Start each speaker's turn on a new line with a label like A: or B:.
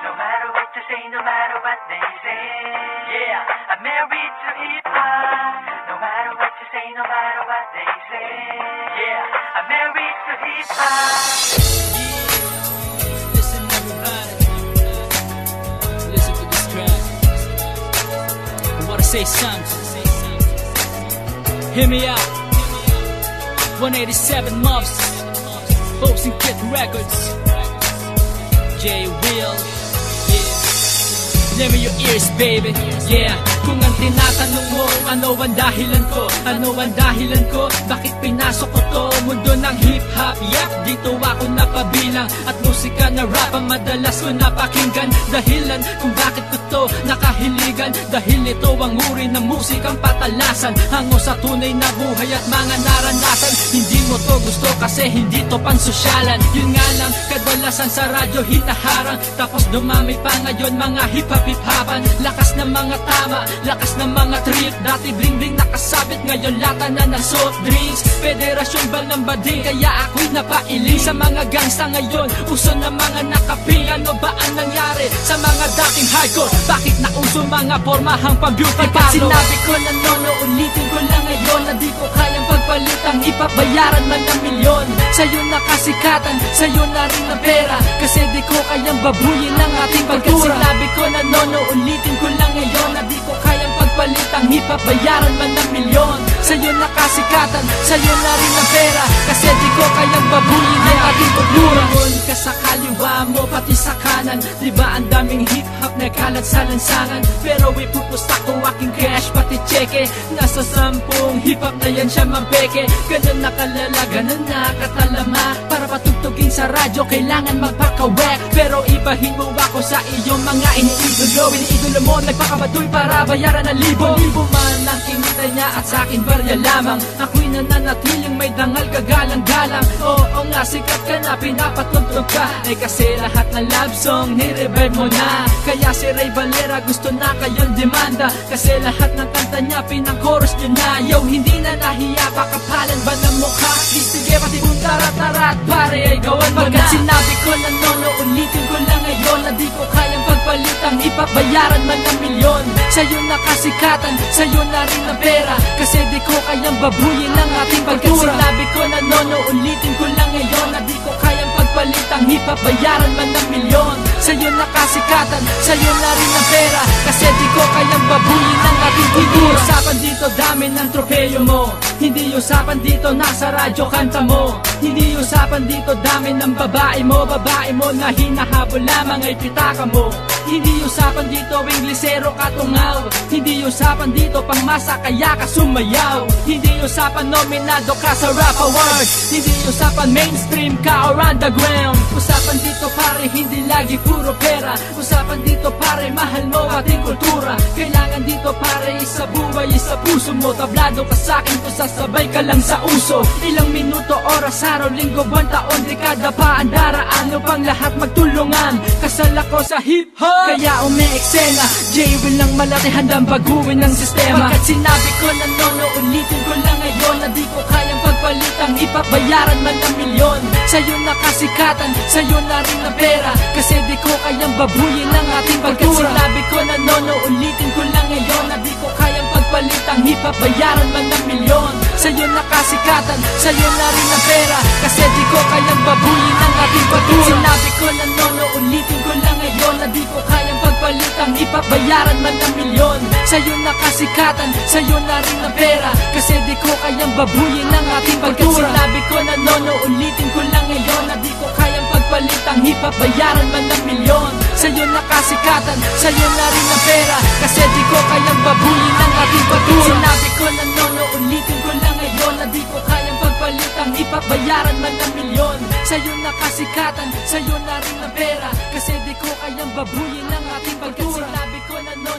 A: No matter what you say, no matter what they say. Yeah, I'm married to hip-hop. No matter what you say, no matter what they say. Yeah, I'm married to hip-hop.
B: Listen everybody, listen to this track. I wanna say something. Hear me out. 187 Muffs, Folks and Kid Records, J. Will, yeah. Lend me your ears, baby, yeah. Kung ang tinatanong mo, ano ang dahilan ko? Ano ang dahilan ko? Bakit pinasok ko to? Mundo ng hip-hop, yep, dito ako napabilang. At musika na rap ang madalas ko napakinggan. Dahilan kung bakit ko to nakahiligan. Dahil ito ang uri ng musikang patalasan, hango sa tunay na buhay at mga naranasan. Hindi mo to gusto kasi hindi to pansosyalan. Yun nga lang, kadalasan sa radyo hinaharang. Tapos dumami pa ngayon mga hip-hop-hip-hopan. Lakas ng mga tama, lakas ng mga trip. Dati bling-bling nakasabit, ngayon lata na ng soft drinks. Federasyon bal ng bading, kaya ako'y napailing. Sa mga gangsta ngayon, uso na mga nakaping. Ano ba ang nangyari sa mga dating hardcore? Bakit nauso mga formahang pang-beauty parlor? Pagkat sinabi ko na no, ulitin ko lang ngayon na di ko kayang pagpalitang ipabayaran man ng milyon. Sa'yo na kasikatan, sa'yo na rin na pera, kasi di ko kayang babuyin ang ating pagkat sinabi ko na no, ulitin ko lang ngayon na di ko kayang pagpalitang ipabayaran man ng milyon. Sa'yo na kasikatan, sa'yo na rin na pera, kasi di ko kayang babuyin ang ating kultura. Ngayon ka sa kaliwa mo, pati sa kanan, diba ang daming hip-hop na kalat sa lansangan? Pero ipupusta ko aking cash, pati cheque. Nasa 10 hip-hop na yan siya mabeke. Ganun nakalala, ganun nakatalama. Para patugtugin sa radyo, kailangan magpakawek. Pero ibahin mo ako sa iyong mga iniidolo. Iniidolo mo, nagpakabaduy para bayaran ng libo-libo man ang kinita niya at sa akin barya lamang. Ako'y nananatiling may dangal kagalang-galang. Oo nga, sikat ka na, pinapatuntog ka. Eh kasi lahat ng love song, ni-revive mo na. Kaya si Ray Valera gusto na kayong demanda, kasi lahat ng kanta niya pinang-chorus niyo na. Yo, hindi na nahiya, pakapalan ba ng mukha? Di sige, pati kung tarat-tarat, pare ay gawan mo na. Pagkat sinabi ko na no, ulitin ko lang ngayon na di ko kayang pagpalitang ipabayaran man ng milyon. Sa'yo na kasikatan, sa'yo na rin na pera, kasi di ko kayang babuyin ang ating pagkat sinabi ko na no, ulitin ko lang ngayon na di ko kayang pagpalitang ipabayaran man ng milyon. Sa'yo na kasikatan, sa'yo na rin na pera, kasi di ko kayang babuyin ang ating kultura. Usapan dito, dami ng tropeyo mo. Hindi usapan dito, nasa radyo kanta mo. Hindi usapan dito, dami ng babae mo na hinahabol lamang ay pitaka mo. Hindi usapan dito, Inglesero katungaw. Hindi usapan dito, pangmasa kaya ka sumayaw. Hindi usapan, nominado ka sa rap awards. Hindi usapan, mainstream ka or underground. Usapan dito pare, hindi lagi puro pera. Usapan dito pare, mahal mo ating kultura. Kailangan dito pare, isa buhay, isa puso mo. Tablado ka sa'kin, kung sasabay ka lang sa uso. Ilang minuto, oras, araw, linggo, buwan, taon, dekada pa ang daraan upang lahat magtulungan. Kasal ako sa hip-hop, kaya umeeksena. J-Will lang malaki, handang baguhin ng sistema. Pagkat sinabi ko na no, ulitin ko lang ngayon na di ko kayang pagpalitang ipabayaran man ng milyon. Sa'yo na kasikatan, sa'yo na rin na pera, kasi di ko kayang babuyin ang ating kultura. Pagkat sinabi ko na no, ulitin ko lang ngayon na di ko kayang pagpalitang ipabayaran man ng milyon. Sa'yo na kasikatan, sa'yo na rin na pera, kasi di ko kayang babuyin ang ating kultura. Sinabi ko na no, ulitin ko lang ngayon na di ko kayang pagpalitang ipabayaran man ng milyon. Sa'yo na kasikatan, sa'yo na rin na pera, kasi di ko kayang babuyin ang ating kultura. Pagkat sinabi ko na no, ulitin ko lang ngayon na di ko kayang pagpalitang ipabayaran man ng milyon. Sa'yo na kasikatan, sa'yo na rin na pera, kasi di ko kayang babuyin ang ating kultura. Sinabi ko na no, ulitin ko lang ngayon na di ko kayang pagpalitang ipabayaran man ng milyon. Sa'yo na kasikatan, sa'yo na rin na pera, kasi di ko kayang babuyin ang ating kultura. Pagkat sinabi ko na no,